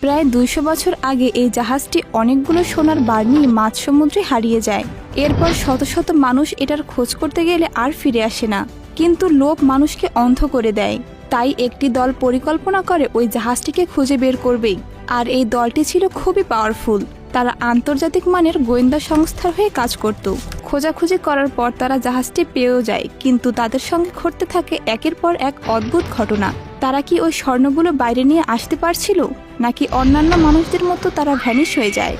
প্রায় 200 বছর আগে এই জাহাজটি অনেকগুলো সোনার বার নিয়ে মাঝ সমুদ্রে হারিয়ে যায়। এরপর শত শত মানুষ এটার খোঁজ করতে গেলে আর ফিরে আসে না, কিন্তু লোভ মানুষকে অন্ধ করে দেয়। তাই একটি দল পরিকল্পনা করে ওই জাহাজটিকে খুঁজে বের করবেই। আর এই দলটি ছিল খুবই পাওয়ারফুল। তারা আন্তর্জাতিক মানের গোয়েন্দা সংস্থার হয়ে কাজ করত। খোঁজাখুঁজি করার পর তারা জাহাজটি পেয়েও যায়, কিন্তু তাদের সঙ্গে ঘটতে থাকে একের পর এক অদ্ভুত ঘটনা। তারা কি ওই স্বর্ণগুলো বাইরে নিয়ে আসতে পারছিল, নাকি অন্যান্য মানুষদের মতো তারা ভ্যানিশ হয়ে যায়?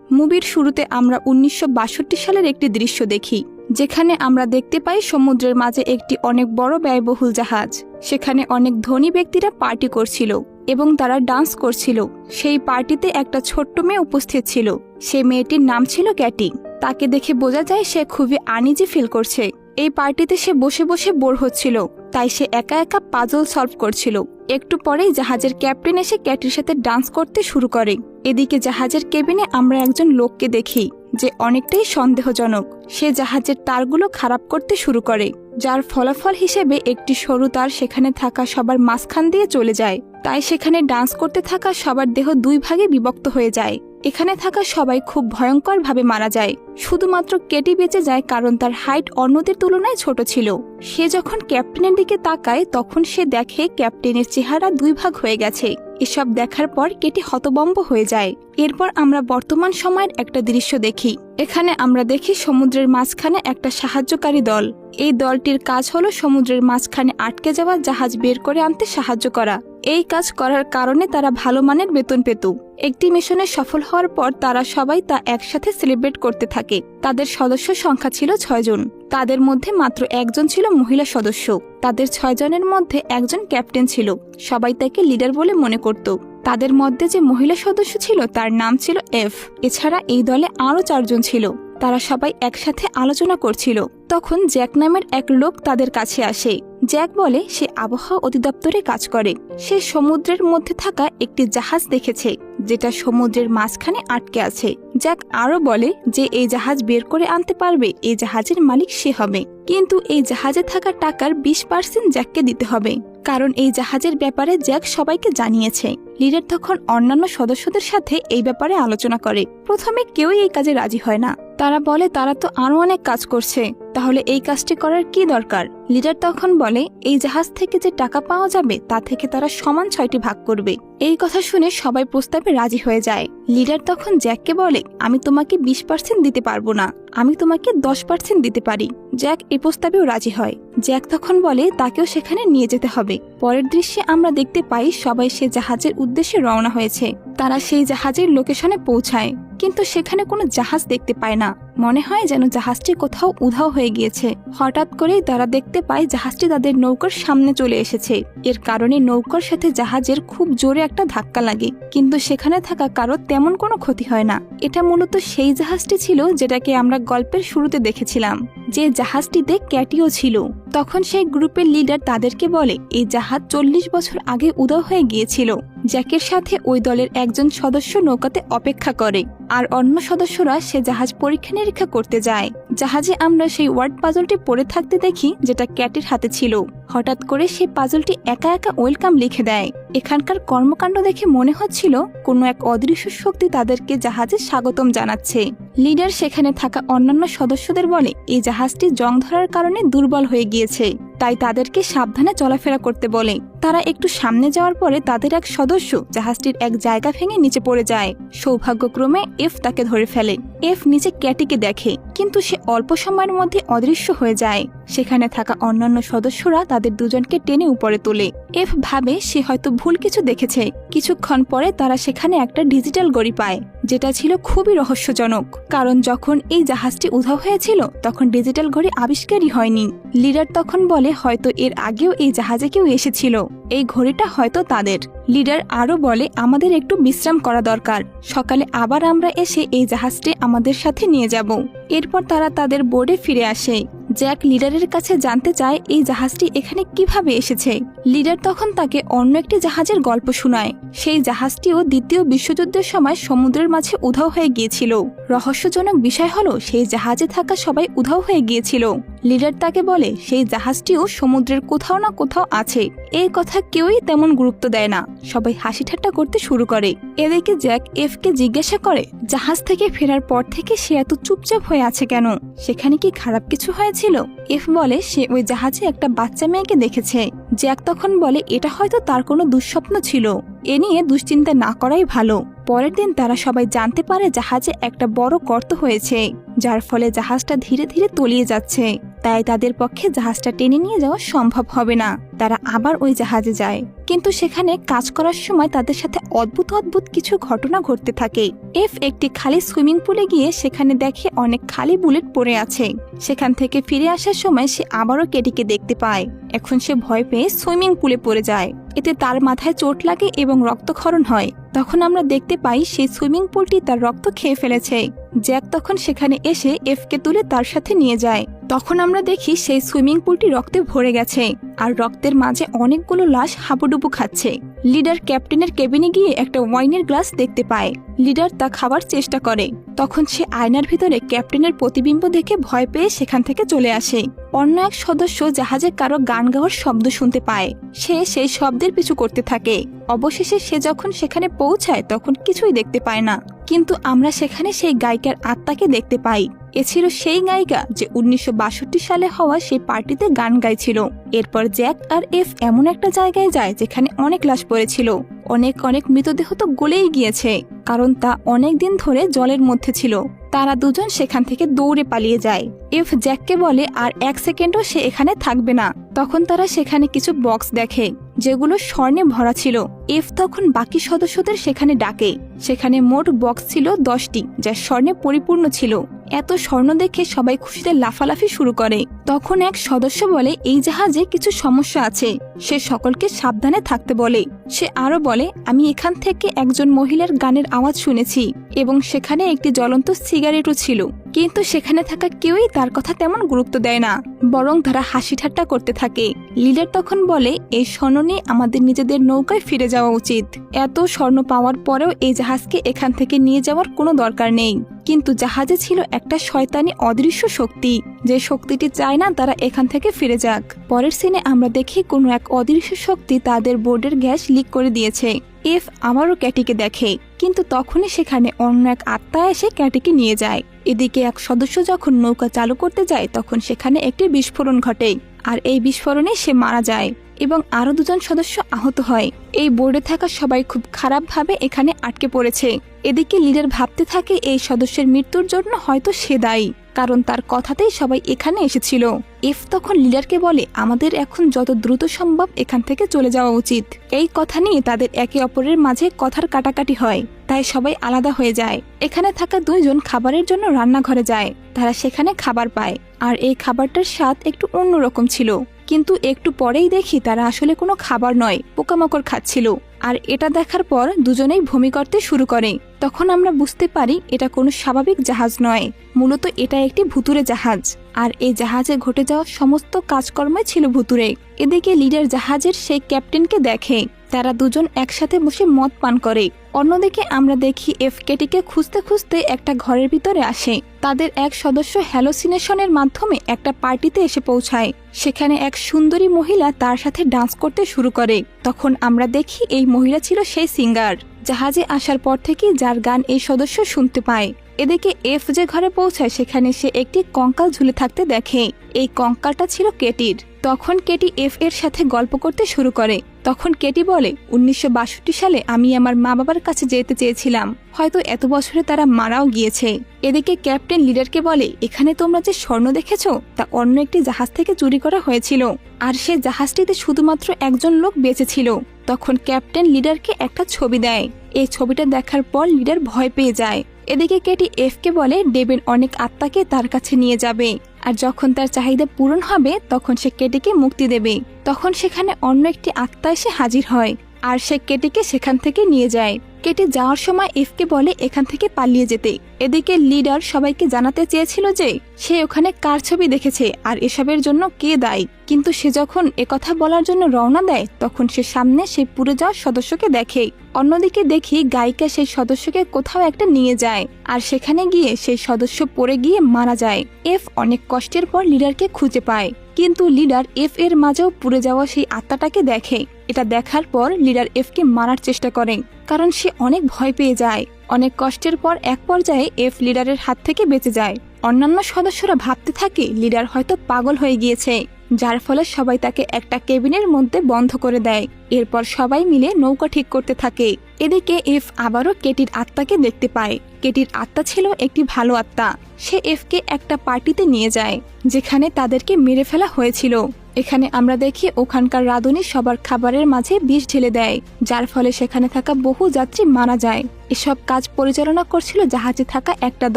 মুভির শুরুতে আমরা 1962 সালের একটি দৃশ্য দেখি, যেখানে আমরা দেখতে পাই সমুদ্রের মাঝে একটি অনেক বড় ব্যয়বহুল জাহাজ। সেখানে অনেক ধনী ব্যক্তিরা পার্টি করছিল এবং তারা ডান্স করছিল। সেই পার্টিতে একটা ছোট্ট মেয়ে উপস্থিত ছিল। সেই মেয়েটির নাম ছিল ক্যাটি। তাকে দেখে বোঝা যায় সে খুবই আনইজি ফিল করছে। এই পার্টিতে সে বসে বসে বোর হচ্ছিল, তাই সে একা একা পাজল সলভ করছিল। একটু পরেই জাহাজের ক্যাপ্টেন এসে ক্যাটির সাথে ডান্স করতে শুরু করে। এদিকে জাহাজের কেবিনে আমরা একজন লোককে দেখি যে অনেকটাই সন্দেহজনক। সে জাহাজের তারগুলো খারাপ করতে শুরু করে, যার ফলাফল হিসেবে একটি সরু তার সেখানে থাকা সবার মাঝখান দিয়ে চলে যায়। তাই সেখানে ডান্স করতে থাকা সবার দেহ দুই ভাগে বিভক্ত হয়ে যায়। এখানে থাকা সবাই খুব ভয়ঙ্করভাবে মারা যায়। শুধুমাত্র কেটি বেঁচে যায়, কারণ তার হাইট অন্যদের তুলনায় ছোট ছিল। সে যখন ক্যাপ্টেনের দিকে তাকায় তখন সে দেখে ক্যাপ্টেনের চেহারা দুই ভাগ হয়ে গেছে। এসব দেখার পর কেটি হতবম্ব হয়ে যায়। এরপর আমরা বর্তমান সময়ের একটা দৃশ্য দেখি। এখানে আমরা দেখি সমুদ্রের মাঝখানে একটা সাহায্যকারী দল। এই দলটির কাজ হলো সমুদ্রের মাঝখানে আটকে যাওয়া জাহাজ বের করে আনতে সাহায্য করা। এই কাজ করার কারণে তারা ভালো মানের বেতন পেত। একটি মিশনে সফল হওয়ার পর তারা সবাই তা একসাথে সেলিব্রেট করতে থাকে। তাদের সদস্য সংখ্যা ছিল 6 জন। তাদের মধ্যে মাত্র একজন ছিল মহিলা সদস্য। তাদের 6 জনের মধ্যে একজন ক্যাপ্টেন ছিল। সবাই তাকে লিডার বলে মনে করত। তাদের মধ্যে যে মহিলা সদস্য ছিল তার নাম ছিল এফ। এছাড়া এই দলে আরও 4 জন ছিল। তারা সবাই একসাথে আলোচনা করছিল। তখন জ্যাক নামের এক লোক তাদের কাছে আসে। জ্যাক বলে সে আবহাওয়া অধিদপ্তরে কাজ করে। সে সমুদ্রের মধ্যে থাকা একটি জাহাজ দেখেছে, যেটা সমুদ্রের মাঝখানে আটকে আছে। জ্যাক আরো বলে যে এই জাহাজ বের করে আনতে পারবে এই জাহাজের মালিক সে হবে, কিন্তু এই জাহাজে থাকা টাকার 20% জ্যাককে দিতে হবে, কারণ এই জাহাজের ব্যাপারে জ্যাক সবাইকে জানিয়েছে। লিডার তখন অন্যান্য সদস্যদের সাথে এই ব্যাপারে আলোচনা করে। প্রথমে কেউই এই কাজে রাজি হয় না। তারা বলে তারা তো আরো অনেক কাজ করছে, তাহলে এই কাজটি করার কি দরকার? লিডার তখন বলে এই জাহাজ থেকে যে টাকা পাওয়া যাবে তা থেকে তারা সমান 6টি ভাগ করবে। এই কথা শুনে সবাই প্রস্তাবে রাজি হয়ে যায়। লিডার তখন জ্যাককে বলে আমি তোমাকে 20% দিতে পারবো না, আমি তোমাকে 10% দিতে পারি। জ্যাক এই প্রস্তাবেও রাজি হয়। জ্যাক তখন বলে তাকেও সেখানে নিয়ে যেতে হবে। পরের দৃশ্যে আমরা দেখতে পাই সবাই সে জাহাজের উদ্দেশ্যে রওনা হয়েছে। তারা সেই জাহাজের লোকেশনে পৌঁছায়, কিন্তু সেখানে কোনো জাহাজ দেখতে পায় না। মনে হয় যেন জাহাজটি কোথাও উধাও হয়ে গিয়েছে। হঠাৎ করেই তারা দেখতে পায় জাহাজটি তাদের নৌকার সামনে চলে এসেছে। এর কারণে নৌকার সাথে জাহাজের খুব জোরে একটা ধাক্কা লাগে, কিন্তু সেখানে থাকা কারো তেমন কোনো ক্ষতি হয় না। এটা মূলত সেই জাহাজটি ছিল যেটাকে আমরা গল্পের শুরুতে দেখেছিলাম, যে জাহাজটিতে ক্যাটিও ছিল। তখন সেই গ্রুপের লিডার তাদেরকে বলে এই জাহাজ 40 বছর আগে উধাও হয়ে গিয়েছিল। জ্যাকের সাথে ওই দলের একজন সদস্য নৌকাতে অপেক্ষা করে, আর অন্য সদস্যরা সে জাহাজ পরীক্ষা নিরীক্ষা করতে যায়। জাহাজে আমরা সেই ওয়ার্ড পাজলটি পড়ে থাকতে দেখি, যেটা ক্যাটির হাতে ছিল। হঠাৎ করে সে পাজলটি একা একা ওয়েলকাম লিখে দেয়। এখানকার কর্মকাণ্ড দেখে মনে হচ্ছিল কোনো এক অদৃশ্য শক্তি তাদেরকে জাহাজে স্বাগতম জানাচ্ছে। লিডার সেখানে থাকা অন্যান্য সদস্যদের বলে এই জাহাজটি জং ধরার কারণে দুর্বল হয়ে গিয়েছে, তাই তাদেরকে সাবধানে চলাফেরা করতে বলে। তারা একটু সামনে যাওয়ার পরে তাদের এক সদস্য জাহাজটির এক জায়গা ভেঙে নিচে পড়ে যায়। সৌভাগ্যক্রমে এফ তাকে ধরে ফেলে। এফ নিচে ক্যাটিকে দেখে, কিন্তু সে অল্প সময়ের মধ্যে অদৃশ্য হয়ে যায়। সেখানে থাকা অন্যান্য সদস্যরা তাদের দুজনকে টেনে উপরে তোলে। এফ ভাবে সে হয়তো ভুল কিছু দেখেছে। কিছুক্ষণ পরে তারা সেখানে একটা ডিজিটাল ঘড়ি পায়, যেটা ছিল খুবই রহস্যজনক, কারণ যখন এই জাহাজটি উধাও হয়েছিল তখন ডিজিটাল ঘড়ি আবিষ্কারই হয়নি। লিডার তখন বলে হয়তো এর আগেও এই জাহাজে কেউ এসেছিল, এই ঘড়িটা হয়তো তাদের। লিডার আরো বলে আমাদের একটু বিশ্রাম করা দরকার, সকালে আবার আমরা এসে এই জাহাজটি আমাদের সাথে নিয়ে যাব। এরপর তারা তাদের বোর্ডে ফিরে আসে। জ্যাক লিডারের কাছে জানতে চায় এই জাহাজটি এখানে কিভাবে এসেছে। লিডার তখন তাকে অন্য একটি জাহাজের গল্প শোনায়। সেই জাহাজটিও দ্বিতীয় বিশ্বযুদ্ধের সময় সমুদ্রের মাঝে উধাও হয়ে গিয়েছিল। রহস্যজনক বিষয় হলো সেই জাহাজে থাকা সবাই উধাও হয়ে গিয়েছিল। লিডার তাকে বলে সেই জাহাজটিও সমুদ্রের কোথাও না কোথাও আছে। এই কথা কেউই তেমন গুরুত্ব দেয় না, সবাই হাসি ঠাট্টা করতে শুরু করে। এদিকে জ্যাক এফকে জিজ্ঞাসা করে জাহাজ থেকে ফেরার পর থেকে সে এত চুপচাপ হয়ে আছে কেন, সেখানে কি খারাপ কিছু হয়েছিল? এফ বলে সে ওই জাহাজে একটা বাচ্চা মেয়েকে দেখেছে। জ্যাক তখন বলে এটা হয়তো তার কোনো দুঃস্বপ্ন ছিল, এ নিয়ে দুশ্চিন্তা না করাই ভালো। পরের দিন তারা সবাই জানতে পারে জাহাজে একটা বড় গর্ত হয়েছে, যার ফলে জাহাজটা ধীরে ধীরে তলিয়ে যাচ্ছে। তাই তাদের পক্ষে জাহাজটা টেনে নিয়ে যাওয়া সম্ভব হবে না। তারা আবার ওই জাহাজে যায়, কিন্তু সেখানে কাজ করার সময় তাদের সাথে অদ্ভুত অদ্ভুত কিছু ঘটনা ঘটতে থাকে। এফ একটি খালি সুইমিং পুলে গিয়ে সেখানে দেখে অনেক খালি বুলেট পড়ে আছে। সেখান থেকে ফিরে আসার সময় সে আবারও কেটিকে দেখতে পায়। এখন সে ভয় পেয়ে সুইমিং পুলে পড়ে যায়। এতে তার মাথায় চোট লাগে এবং রক্তক্ষরণ হয়। তখন আমরা দেখতে পাই সেই সুইমিং পুলটি তার রক্ত খেয়ে ফেলেছে। জ্যাক তখন সেখানে এসে এফকে তুলে তার সাথে নিয়ে যায়। তখন আমরা দেখি সেই সুইমিং পুলটি রক্তে ভরে গেছে, আর রক্তের মাঝে অনেকগুলো লাশ হাবুডুবু খাচ্ছে। লিডার ক্যাপ্টেনের কেবিনে গিয়ে একটা ওয়াইনের গ্লাস দেখতে পায়। লিডার তা খাবার চেষ্টা করে, তখন সে আয়নার ভিতরে ক্যাপ্টেনের প্রতিবিম্ব দেখে ভয় পেয়ে সেখান থেকে চলে আসে। অন্য এক সদস্য জাহাজে কারো গান গাওয়ার শব্দ শুনতে পায়, সে সেই শব্দের পিছু করতে থাকে। অবশেষে সে যখন সেখানে পৌঁছায় তখন কিছুই দেখতে পায় না, কিন্তু আমরা সেখানে সেই গায়িকার আত্মাকে দেখতে পাই। এ ছিল সেই গায়িকা যে 1962 সালে হওয়া সেই পার্টিতে গান গাইছিল। এরপর জ্যাক আর এফ এমন একটা জায়গায় যায় যেখানে অনেক লাশ পড়েছিল। অনেক অনেক মৃতদেহ তো গলেই গিয়েছে, কারণ তা অনেক দিন ধরে জলের মধ্যে ছিল। তারা দুজন সেখান থেকে দৌড়ে পালিয়ে যায়। এফ জ্যাককে বলে আর 1 সেকেন্ডও সে এখানে থাকবে না। তখন তারা সেখানে কিছু বক্স দেখে যেগুলো স্বর্ণে ভরা ছিল। এফ তখন বাকি সদস্যদের সেখানে ডাকে। সেখানে মোট বক্স ছিল 10টি, যা স্বর্ণে পরিপূর্ণ ছিল। এত স্বর্ণ দেখে সবাই খুশিতে লাফালাফি শুরু করে। তখন এক সদস্য বলে এই জাহাজে কিছু সমস্যা আছে, সে সকলকে সাবধানে থাকতে বলে। সে আরো বলে আমি এখান থেকে একজন মহিলার গানের আওয়াজ শুনেছি এবং সেখানে একটি জ্বলন্ত সিগারেটও ছিল, কিন্তু সেখানে থাকা কেউই তার কথা তেমন গুরুত্ব দেয় না, বরং তারা হাসি ঠাট্টা করতে থাকে। লিডার তখন বলে এই স্বর্ণ নিয়ে আমাদের নিজেদের নৌকায় ফিরে যাওয়া উচিত। এত স্বর্ণ পাওয়ার পরেও এই জাহাজকে এখান থেকে নিয়ে যাওয়ার কোনো দরকার নেই। কিন্তু জাহাজে ছিল একটা শয়তানি অদৃশ্য শক্তি, যে শক্তিটি চায় না তারা এখান থেকে ফিরে যাক। পরের সিনে আমরা দেখি কোনো এক অদৃশ্য শক্তি তাদের বোর্ডের গ্যাস লিক করে দিয়েছে। এফ আবারও ক্যাটিকে দেখে, কিন্তু তখনই সেখানে অন্য এক আত্মা এসে ক্যাটিকে নিয়ে যায়। এদিকে এক সদস্য যখন নৌকা চালু করতে যায় তখন সেখানে একটি বিস্ফোরণ ঘটে, আর এই বিস্ফোরণে সে মারা যায় এবং আরো 2 জন সদস্য আহত হয়। এই বোর্ডে থাকা সবাই খুব খারাপভাবে এখানে আটকে পড়েছে। এদিকে লিডার ভাবতে থাকে এই সদস্যের মৃত্যুর জন্য হয়তো সে দায়ী, কারণ তার কথাতেই সবাই এখানে এসেছিল। এফ তখন লিডারকে বলে আমাদের এখন যত দ্রুত সম্ভব এখান থেকে চলে যাওয়া উচিত। এই কথা নিয়ে তাদের একে অপরের মাঝে কথার কাটাকাটি হয়, তাই সবাই আলাদা হয়ে যায়। এখানে থাকা 2 জন খাবারের জন্য রান্নাঘরে যায়। তারা সেখানে খাবার পায়, আর এই খাবারটার স্বাদ একটু অন্যরকম ছিল। কিন্তু একটু পরেই দেখি তারা আসলে কোনো খাবার নয়, পোকামাকড় খাচ্ছিল। আর এটা দেখার পর দুজনেই বমি করতে শুরু করে। তখন আমরা বুঝতে পারি এটা কোনো স্বাভাবিক জাহাজ নয়, মূলত এটা একটি ভুতুরে জাহাজ। আর এই জাহাজে ঘটে যাওয়া সমস্ত কাজকর্মই ছিল ভুতুরে। এদিকে লিডার জাহাজের সেই ক্যাপ্টেনকে দেখে, তারা 2 জন একসাথে বসে মদ পান করে। অন্যদিকে আমরা দেখি এফ কেটিকে খুঁজতে খুঁজতে একটা ঘরের ভিতরে আসে। তাদের এক সদস্য হ্যালোসিনেশনের মাধ্যমে একটা পার্টিতে এসে পৌঁছায়। সেখানে এক সুন্দরী মহিলা তার সাথে ডান্স করতে শুরু করে। তখন আমরা দেখি এই মহিলা ছিল সেই সিঙ্গার, জাহাজে আসার পর থেকে যার গান এই সদস্য শুনতে পায়। এদিকে এফ যে ঘরে পৌঁছায় সেখানে সে একটি কঙ্কাল ঝুলে থাকতে দেখে। এই কঙ্কালটা ছিল কেটির। তখন কেটি এফ এর সাথে গল্প করতে শুরু করে। তখন কেটি বলে 1962 সালে আমি আমার মা বাবার কাছে যেতে চেয়েছিলাম, হয়তো এত বছরে তারা মারাও গিয়েছে। এদিকে ক্যাপ্টেন লিডারকে বলে এখানে তোমরা যে স্বর্ণ দেখেছ তা অন্য একটি জাহাজ থেকে চুরি করা হয়েছিল, আর সে জাহাজটিতে শুধুমাত্র একজন লোক বেঁচে ছিল। তখন ক্যাপ্টেন লিডারকে একটা ছবি দেয়। এই ছবিটা দেখার পর লিডার ভয় পেয়ে যায়। এদিকে কেটি এফকে বলে ডেবেন অনেক আত্মাকে তার কাছে নিয়ে যাবে, আর যখন তার চাহিদা পূরণ হবে তখন সে কেটিকে মুক্তি দেবে। তখন সেখানে অন্য একটি আত্মা এসে হাজির হয়, আর সে কেটিকে সেখান থেকে নিয়ে যায়। কেটি যাওয়ার সময় এফকে বলে এখান থেকে পালিয়ে যেতে। এদিকে লিডার সবাইকে জানাতে চেয়েছিল যে সে ওখানে কার ছবি দেখেছে আর এসবের জন্য কে দায়ী, কিন্তু সে যখন একথা বলার জন্য রওনা দেয় তখন সে সামনে সেই পুড়ে যাওয়া সদস্যকে দেখে। অন্যদিকে দেখি গায়িকা সেই সদস্যকে কোথাও একটা নিয়ে যায়, আর সেখানে গিয়ে সেই সদস্য পড়ে গিয়ে মারা যায়। এফ অনেক কষ্টের পর লিডারকে খুঁজে পায়, কিন্তু লিডার এফ এর মাঝেও পুড়ে যাওয়া সেই আত্মাটাকে দেখে। এটা দেখার পর লিডার এফকে মারার চেষ্টা করে, কারণ সে অনেক ভয় পেয়ে যায়। অনেক কষ্টের পর এক পর্যায়ে এফ লিডারের হাত থেকে বেঁচে যায়। অন্যান্য সদস্যরা ভাবতে থাকে লিডার হয়তো পাগল হয়ে গিয়েছে, যার ফলে সবাই তাকে একটা কেবিনের মধ্যে বন্ধ করে দেয়। এরপর সবাই মিলে নৌকা ঠিক করতে থাকে। এদিকে এফ আবারও কেটির আত্মাকে দেখতে পায়। কেটির আত্মা ছিল একটি ভালো আত্মা। সে এফকে একটা পার্টিতে নিয়ে যায়, যেখানে তাদেরকে মেরে ফেলা হয়েছিল। এখানে আমরা দেখি ওখানকার রাঁধুনি সবার খাবারের মাঝে বিষ ঢেলে দেয়, যার ফলে সেখানে থাকা বহু যাত্রী মারা যায়। এসব কাজ পরিচালনা করছিল জাহাজে থাকা একটা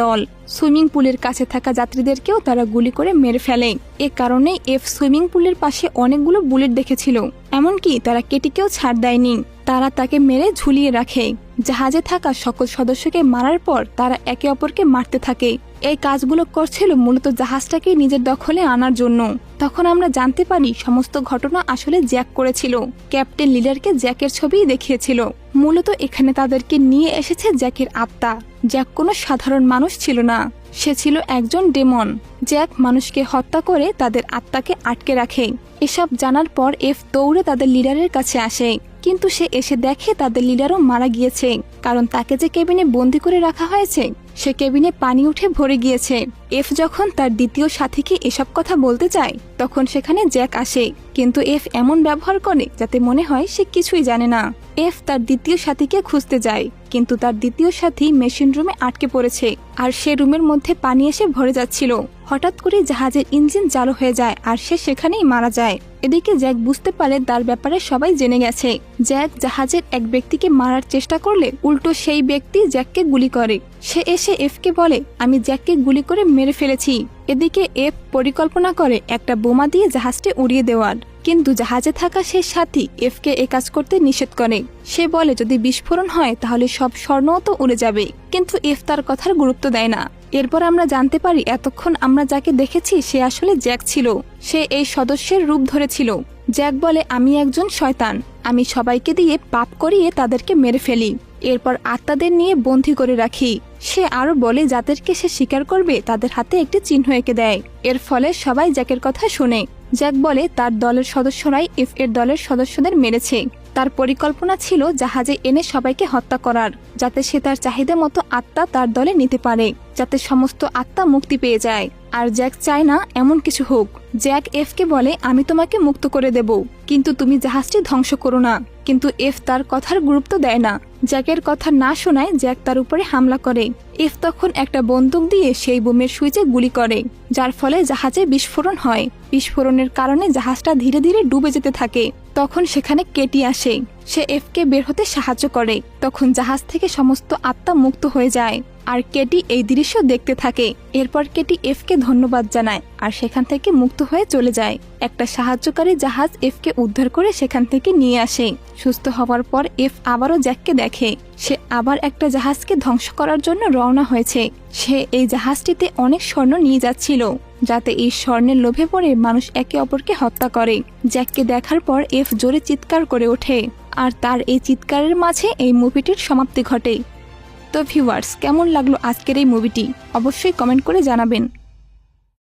দল। সুইমিং পুলের কাছে থাকা যাত্রীদেরকেও তারা গুলি করে মেরে ফেলে। এ কারণে এফ সুইমিং পুলের পাশে অনেকগুলো বুলেট দেখেছিল। এমনকি তারা কেটিকেও ছাড় দেয়নি, তারা তাকে মেরে ঝুলিয়ে রাখে। জাহাজে থাকা সকল সদস্যকে মারার পর তারা একে অপরকে মারতে থাকে। এই কাজগুলো করছিল মূলত জাহাজটাকে নিজের দখলে আনার জন্য। তখন আমরা জানতে পারি সমস্ত ঘটনা আসলে জ্যাক করেছিল। ক্যাপ্টেন লিডারকে জ্যাকের ছবিই দেখিয়েছিল। মূলত এখানে তাদেরকে নিয়ে এসেছে জ্যাকের আত্মা। জ্যাক কোনো সাধারণ মানুষ ছিল না, সে ছিল একজন ডেমন। জ্যাক মানুষকে হত্যা করে তাদের আত্মাকে আটকে রাখে। এসব জানার পর এফ দৌড়ে তাদের লিডারের কাছে আসে, কিন্তু সে এসে দেখে তাদের লিডারও মারা গিয়েছে, কারণ তাকে যে কেবিনে বন্দি করে রাখা হয়েছে সে কেবিনে পানি উঠে ভরে গিয়েছে। এফ যখন তার দ্বিতীয় সাথীকে এসব কথা বলতে চায় তখন সেখানে জ্যাক আসে, কিন্তু এফ এমন ব্যবহার করে যাতে মনে হয় সে কিছুই জানে না। এফ তার দ্বিতীয় সাথীকে খুঁজতে যায়, কিন্তু তার দ্বিতীয় সাথী মেশিন রুমে আটকে পড়েছে, আর সে রুমের মধ্যে পানি এসে ভরে যাচ্ছিল। হঠাৎ করে জাহাজের ইঞ্জিন চালু হয়ে যায় আর সে সেখানেই মারা যায়। এদিকে জ্যাক বুঝতে পারে তার ব্যাপারে সবাই জেনে গেছে। জ্যাক জাহাজের এক ব্যক্তিকে মারার চেষ্টা করলে উল্টো সেই ব্যক্তি জ্যাককে গুলি করে। সে এসে এফকে বলে, আমি জ্যাককে গুলি করে মেরে ফেলেছি। এদিকে এফ পরিকল্পনা করে একটা বোমা দিয়ে জাহাজটি উড়িয়ে দেওয়ার, কিন্তু জাহাজে থাকা সে সাথী এফকে এ কাজ করতে নিষেধ করে। সে বলে যদি বিস্ফোরণ হয় তাহলে সব স্বর্ণও তো উড়ে যাবে, কিন্তু এফ তার কথার গুরুত্ব দেয় না। এরপর আমরা জানতে পারি এতক্ষণ আমরা যাকে দেখেছি সে আসলে জ্যাক ছিল। সে এই সদস্যের রূপ ধরেছিল। জ্যাক বলে, আমি একজন শয়তান, আমি সবাইকে দিয়ে পাপ করিয়ে তাদেরকে মেরে ফেলি, এরপর আত্মাদের নিয়ে বন্দী করে রাখি। সে আরো বলে যাদেরকে সে স্বীকার করবে তাদের হাতে একটি চিহ্ন এঁকে দেয়। এর ফলে সবাই জ্যাকের কথা শোনে। জ্যাক বলে তার দলের সদস্যরাই এফ এর দলের সদস্যদের মেরেছে। তার পরিকল্পনা ছিল জাহাজে এনে সবাইকে হত্যা করার, যাতে সে তার চাহিদা মতো আত্মা তার দলে নিতে পারে, যাতে সমস্ত আত্মা মুক্তি পেয়ে যায়। আর জ্যাক চায় না এমন কিছু হোক। জ্যাক এফকে বলে, আমি তোমাকে মুক্ত করে দেব, কিন্তু তুমি জাহাজটি ধ্বংস করো না। কিন্তু এফ তার কথার গুরুত্ব দেয় না। জ্যাকের কথা না শোনায় জ্যাক তার উপরে হামলা করে। এফ তখন একটা বন্দুক দিয়ে সেই বোমের সুইচে গুলি করে, যার ফলে জাহাজে বিস্ফোরণ হয়। বিস্ফোরণের কারণে জাহাজটা ধীরে ধীরে ডুবে যেতে থাকে। তখন সেখানে কেটি আসে। সে এফকে বের হতে সাহায্য করে। তখন জাহাজ থেকে সমস্ত আত্মা মুক্ত হয়ে যায়, আর কেটি এই দৃশ্য দেখতে থাকে। এরপর কেটি এফকে ধন্যবাদ জানায় আর সেখান থেকে মুক্ত হয়ে চলে যায়। একটা সাহায্যকারী জাহাজ এফকে উদ্ধার করে সেখান থেকে নিয়ে আসে। সুস্থ হওয়ার পর এফ আবারও জ্যাককে দেখে। সে আবার একটা জাহাজকে ধ্বংস করার জন্য রওনা হয়েছে। সে এই জাহাজটিতে অনেক স্বর্ণ নিয়ে যাচ্ছিল, যাতে এই স্বর্ণের লোভে পড়ে মানুষ একে অপরকে হত্যা করে। জ্যাককে দেখার পর এফ জোরে চিৎকার করে ওঠে, আর তার এই চিৎকারের মাঝে এই মুভিটির সমাপ্তি ঘটে। তো ভিউয়ার্স, কেমন লাগলো আজকের এই মুভিটি অবশ্যই কমেন্ট করে জানাবেন।